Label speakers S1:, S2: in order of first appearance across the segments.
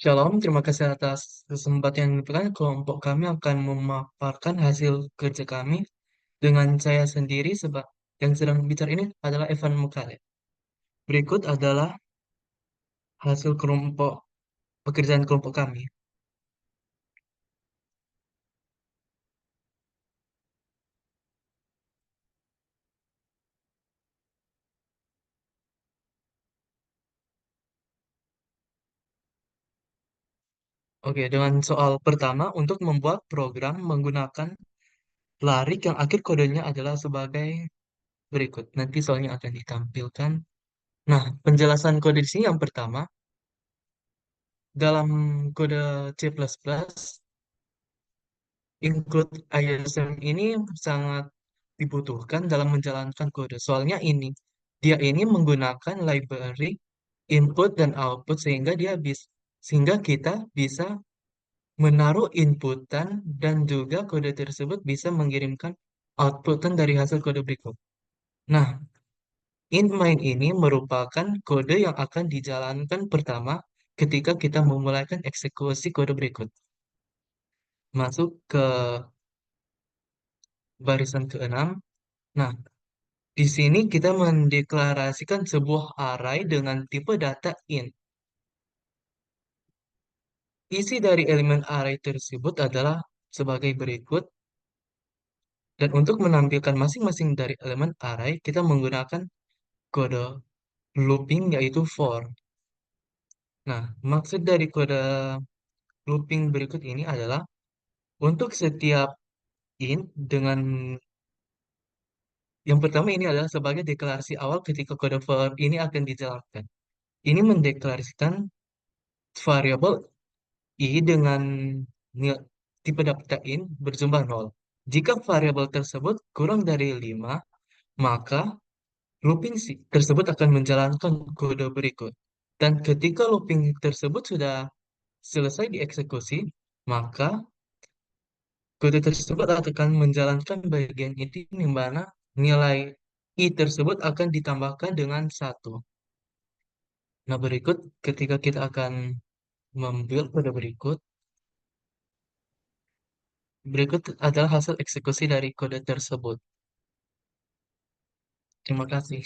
S1: Shalom, terima kasih atas kesempatan yang diberikan. Kelompok kami akan memaparkan hasil kerja kami dengan saya sendiri sebab yang sedang bicara ini adalah Evan Mukale. Berikut adalah hasil pekerjaan kelompok kami. Oke, dengan soal pertama untuk membuat program menggunakan larik yang akhir kodenya adalah sebagai berikut. Nanti soalnya akan ditampilkan. Nah, penjelasan kode di sini yang pertama, dalam kode C++, include ISM ini sangat dibutuhkan dalam menjalankan kode. Soalnya dia ini menggunakan library input dan output sehingga kita bisa menaruh inputan dan juga kode tersebut bisa mengirimkan outputan dari hasil kode berikut. Nah, in main ini merupakan kode yang akan dijalankan pertama ketika kita memulaikan eksekusi kode berikut. Masuk ke barisan keenam. Nah, di sini kita mendeklarasikan sebuah array dengan tipe data int. Isi dari elemen array tersebut adalah sebagai berikut, dan untuk menampilkan masing-masing dari elemen array, kita menggunakan kode looping yaitu for. Nah, maksud dari kode looping berikut ini adalah untuk setiap int dengan yang pertama ini adalah sebagai deklarasi awal ketika kode for ini akan dijalankan. Ini mendeklarasikan variabel I dengan tipe data int berjumlah 0. Jika variabel tersebut kurang dari 5, maka tersebut akan menjalankan kode berikut. Dan ketika looping tersebut sudah selesai dieksekusi, maka kode tersebut akan menjalankan bagian ini di mana nilai I tersebut akan ditambahkan dengan 1. Nah, ketika kita akan membuild kode berikut adalah hasil eksekusi dari kode tersebut. Terima kasih.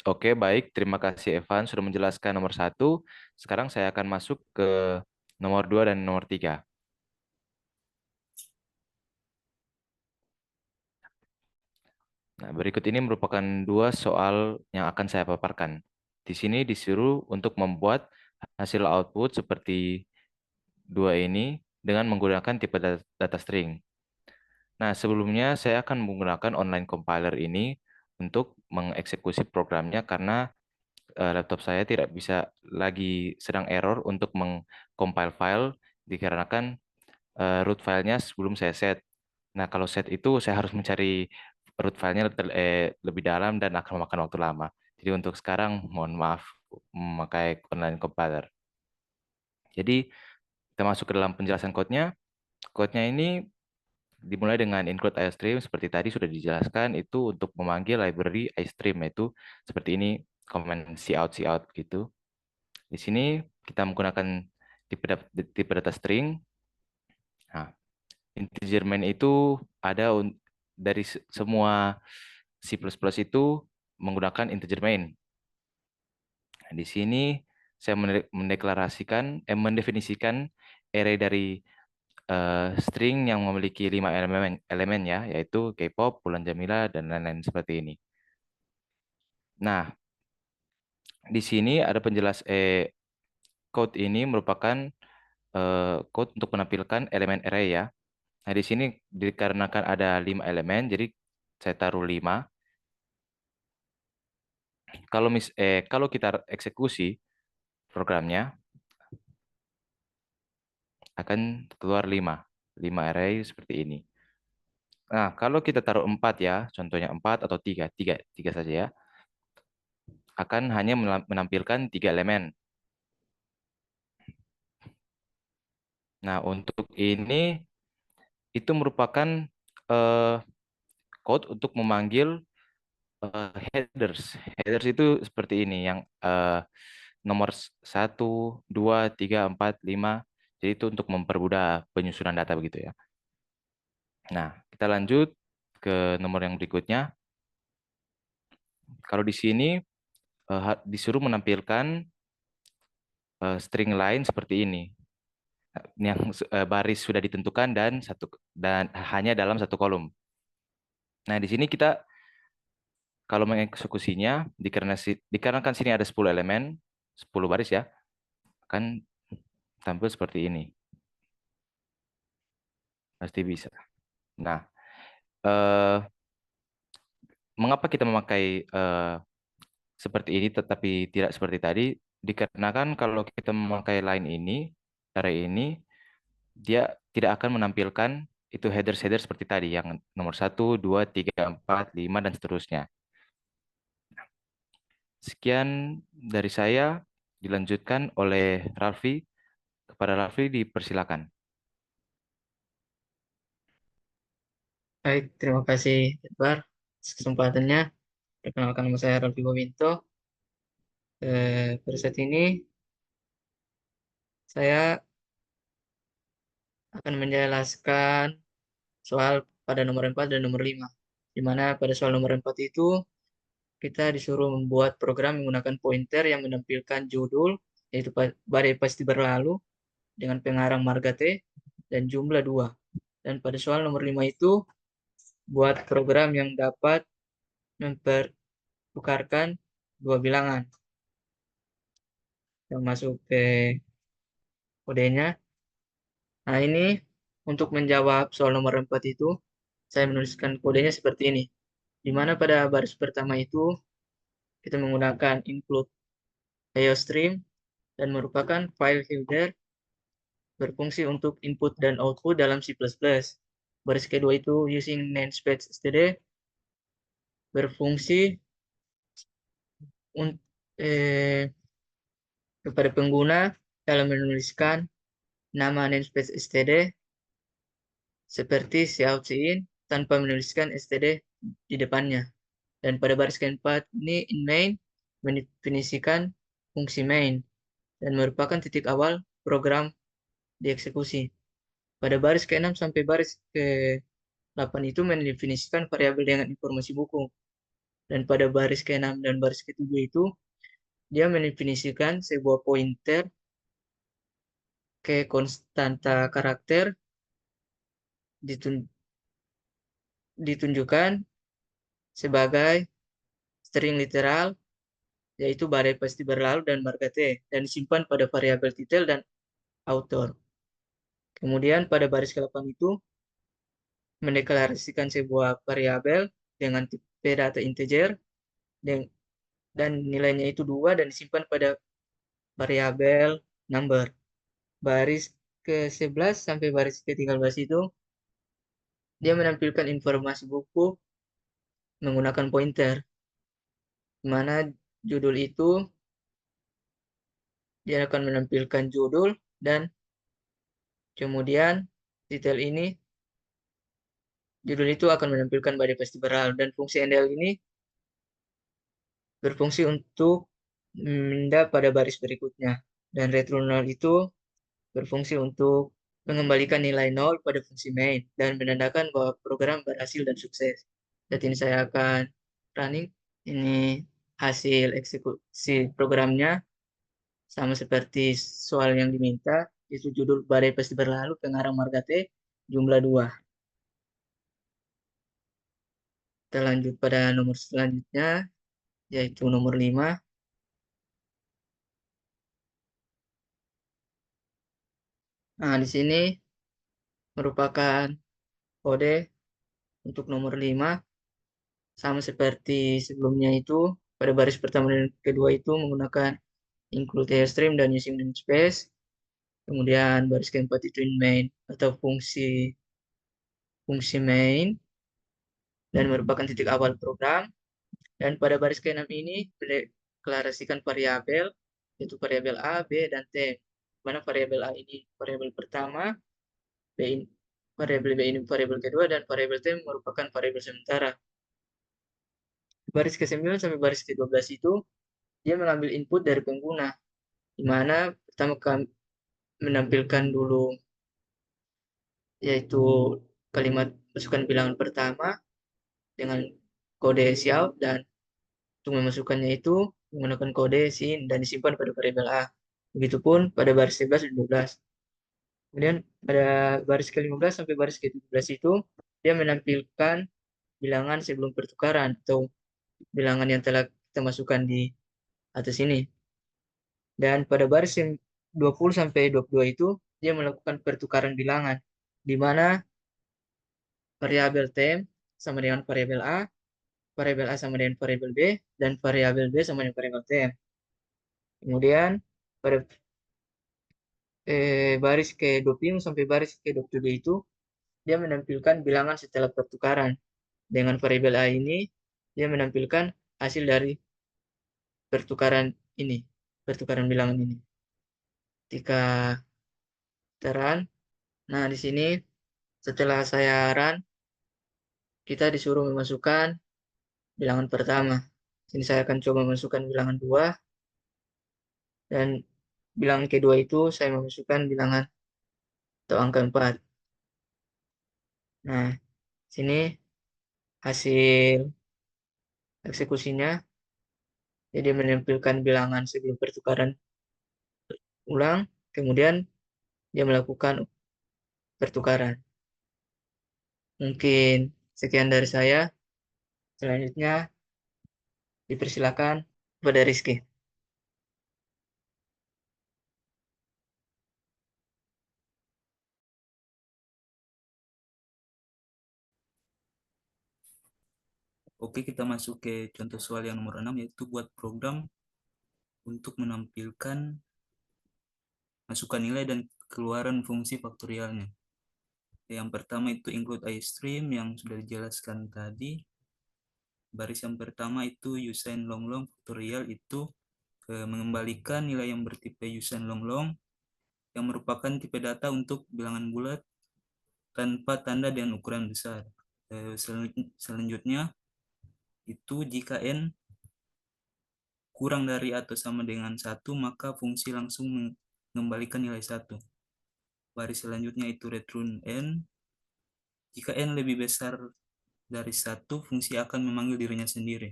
S2: Oke, baik. Terima kasih Evan sudah menjelaskan nomor satu. Sekarang saya akan masuk ke nomor 2 dan nomor 3. Nah, berikut ini merupakan dua soal yang akan saya paparkan. Di sini disuruh untuk membuat hasil output seperti dua ini dengan menggunakan tipe data string. Nah, sebelumnya saya akan menggunakan online compiler ini untuk mengeksekusi programnya karena laptop saya tidak bisa lagi sedang error untuk mengcompile file dikarenakan root filenya sebelum saya set. Nah, kalau set itu saya harus mencari root filenya lebih dalam dan akan memakan waktu lama. Jadi untuk sekarang mohon maaf memakai online compiler. Jadi kita masuk ke dalam penjelasan code-nya. Code-nya ini dimulai dengan include iStream seperti tadi sudah dijelaskan itu untuk memanggil library iStream yaitu seperti ini command cout gitu. Di sini kita menggunakan tipe data string. Nah, integer main itu ada dari semua C++ itu menggunakan integer main. Nah, di sini saya mendefinisikan array dari string yang memiliki 5 elemen ya, yaitu K-pop, Bulan Jamila, dan lain-lain seperti ini. Nah, di sini ada code ini merupakan code untuk menampilkan elemen array ya. Nah, di sini dikarenakan ada 5 elemen, jadi saya taruh 5. Kalau kita eksekusi programnya akan keluar 5 array seperti ini. Nah, kalau kita taruh 4 ya, contohnya 4 atau 3 saja ya, akan hanya menampilkan 3 elemen. Nah, untuk ini itu merupakan eh, code untuk memanggil headers. Headers itu seperti ini yang nomor 1, 2, 3, 4, 5. Jadi itu untuk mempermudah penyusunan data begitu ya. Nah, kita lanjut ke nomor yang berikutnya. Kalau di sini disuruh menampilkan string lain seperti ini, yang baris sudah ditentukan dan hanya dalam satu kolom. Nah, di sini kita kalau mengeksekusinya dikarenakan sini ada 10 elemen, 10 baris ya, akan tampil seperti ini. Pasti bisa. Nah, eh, mengapa kita memakai seperti ini tetapi tidak seperti tadi? Dikarenakan kalau kita memakai line ini, cara ini, dia tidak akan menampilkan itu header-header seperti tadi, yang nomor 1, 2, 3, 4, 5, dan seterusnya. Sekian dari saya, dilanjutkan oleh Ralfi. Kepada Ralfi dipersilakan.
S3: Baik, terima kasih Edward atas kesempatannya. Perkenalkan nama saya Ralfi Bobinto. Pada saat ini saya akan menjelaskan soal pada nomor 4 dan nomor 5. Di mana pada soal nomor 4 itu kita disuruh membuat program menggunakan pointer yang menampilkan judul, yaitu Badai Pasti Berlalu dengan pengarang Marga T dan jumlah 2. Dan pada soal nomor 5 itu buat program yang dapat mempertukarkan dua bilangan yang masuk ke kodenya. Nah, ini untuk menjawab soal nomor 4 itu, saya menuliskan kodenya seperti ini. Di mana pada baris pertama itu, kita menggunakan include IOStream dan merupakan file header berfungsi untuk input dan output dalam C++. Baris kedua itu using namespace std berfungsi untuk kepada pengguna dalam menuliskan nama namespace std seperti cout cin tanpa menuliskan std di depannya. Dan pada baris keempat ini in main mendefinisikan fungsi main dan merupakan titik awal program dieksekusi. Pada baris ke-6 sampai baris ke-8 itu mendefinisikan variabel dengan informasi buku. Dan pada baris ke-6 dan baris ke-7 itu dia mendefinisikan sebuah pointer ke konstanta karakter ditunjukkan sebagai string literal, yaitu badai pasti berlalu dan marga T, dan disimpan pada variabel titel dan author. Kemudian pada baris ke-8 itu mendeklarasikan sebuah variabel dengan tipe data integer dan nilainya itu 2 dan disimpan pada variabel number. Baris ke-11 sampai baris ke-13 itu dia menampilkan informasi buku menggunakan pointer, di mana judul itu dia akan menampilkan judul dan kemudian detail ini judul itu akan menampilkan badai pasti berlalu dan fungsi endel ini berfungsi untuk memindah pada baris berikutnya dan return null itu berfungsi untuk mengembalikan nilai 0 pada fungsi main dan menandakan bahwa program berhasil dan sukses. Saat ini saya akan running. Ini hasil eksekusi programnya sama seperti soal yang diminta. Itu judul badai pasti berlalu, pengarang marga T, jumlah 2. Kita lanjut pada nomor selanjutnya, yaitu nomor 5. Nah, di sini merupakan kode untuk nomor 5. Sama seperti sebelumnya itu, pada baris pertama dan kedua itu menggunakan include stream dan using namespace. Kemudian baris keempat itu in main atau fungsi main dan merupakan titik awal program. Dan pada baris keenam ini mendeklarasikan variabel, yaitu variabel A, B, dan T. Mana variabel A ini variabel pertama, B ini, variabel B ini variabel kedua, dan variabel T merupakan variabel sementara. baris ke-9 sampai baris ke-12 itu dia mengambil input dari pengguna, di mana pertama kami menampilkan dulu yaitu kalimat masukkan bilangan pertama dengan kode siap, dan untuk memasukkannya itu menggunakan kode SYN dan disimpan pada variabel A. Begitupun pada baris 11 dan 12. Kemudian pada baris ke-15 sampai baris ke-17 itu dia menampilkan bilangan sebelum pertukaran atau bilangan yang telah kita masukkan di atas ini. Dan pada baris yang 20 sampai 22 itu dia melakukan pertukaran bilangan, di mana variabel tem sama dengan variabel A sama dengan variabel B, dan variabel B sama dengan variabel tem. Kemudian pada baris ke-25 sampai baris ke-27 itu dia menampilkan bilangan setelah pertukaran. Dengan variabel A ini dia menampilkan hasil dari pertukaran ini, pertukaran bilangan ini. Ketika teran, nah di sini setelah saya run, kita disuruh memasukkan bilangan pertama. Sini saya akan coba memasukkan bilangan 2, dan bilangan kedua itu saya memasukkan bilangan atau angka 4. Nah, sini hasil eksekusinya, jadi menampilkan bilangan sebelum pertukaran ulang, kemudian dia melakukan pertukaran. Mungkin sekian dari saya. Selanjutnya dipersilakan kepada Rizky.
S4: Oke, kita masuk ke contoh soal yang nomor 6, yaitu buat program untuk menampilkan masukan nilai dan keluaran fungsi faktorialnya. Yang pertama itu include iStream yang sudah dijelaskan tadi. Baris yang pertama itu Usain long long faktorial itu mengembalikan nilai yang bertipe Usain long long yang merupakan tipe data untuk bilangan bulat tanpa tanda dengan ukuran besar. Selanjutnya itu jika n kurang dari atau sama dengan 1, maka fungsi langsung mengembalikan nilai 1. Baris selanjutnya itu return n. Jika n lebih besar dari 1, fungsi akan memanggil dirinya sendiri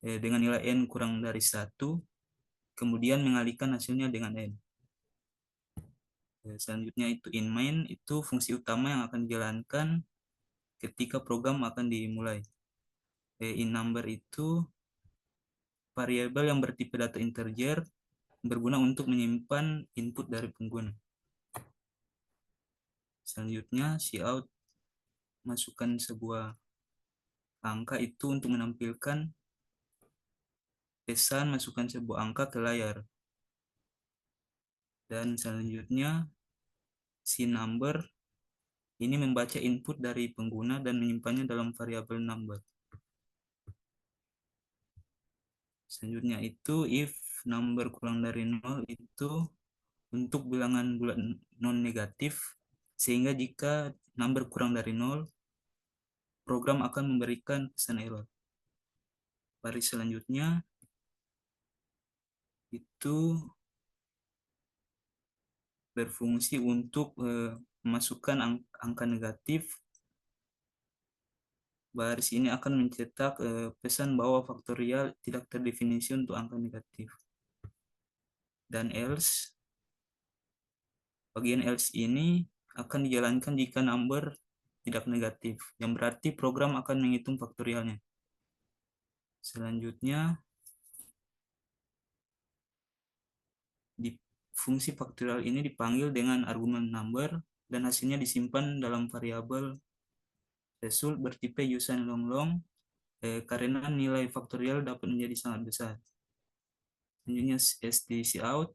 S4: dengan nilai n kurang dari 1, kemudian mengalihkan hasilnya dengan n. Selanjutnya itu in main, itu fungsi utama yang akan dijalankan ketika program akan dimulai. In number itu variabel yang bertipe data integer berguna untuk menyimpan input dari pengguna. Selanjutnya cout, masukkan sebuah angka itu untuk menampilkan pesan masukkan sebuah angka ke layar. Dan selanjutnya number ini membaca input dari pengguna dan menyimpannya dalam variabel number. Selanjutnya itu if number kurang dari 0 itu untuk bilangan bulat non negatif, sehingga jika number kurang dari 0 program akan memberikan pesan error. Baris selanjutnya itu berfungsi untuk memasukkan angka negatif. Baris ini akan mencetak pesan bahwa faktorial tidak terdefinisi untuk angka negatif. Dan else, bagian else ini akan dijalankan jika number tidak negatif, yang berarti program akan menghitung faktorialnya. Selanjutnya, di fungsi faktorial ini dipanggil dengan argumen number dan hasilnya disimpan dalam variabel result bertipe Usain long long karena nilai faktorial dapat menjadi sangat besar. Selanjutnya stcout,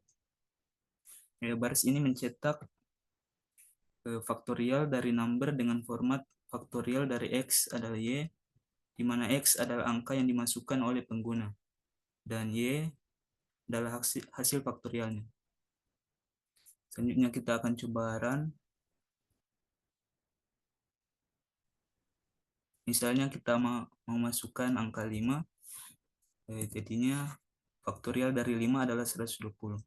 S4: baris ini mencetak faktorial dari number dengan format faktorial dari x adalah y, di mana x adalah angka yang dimasukkan oleh pengguna dan y adalah hasil faktorialnya. Selanjutnya kita akan coba run. Misalnya kita mau masukkan angka 5, Jadinya faktorial dari 5 adalah 120.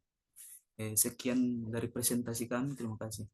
S4: Sekian dari presentasi kami. Terima kasih.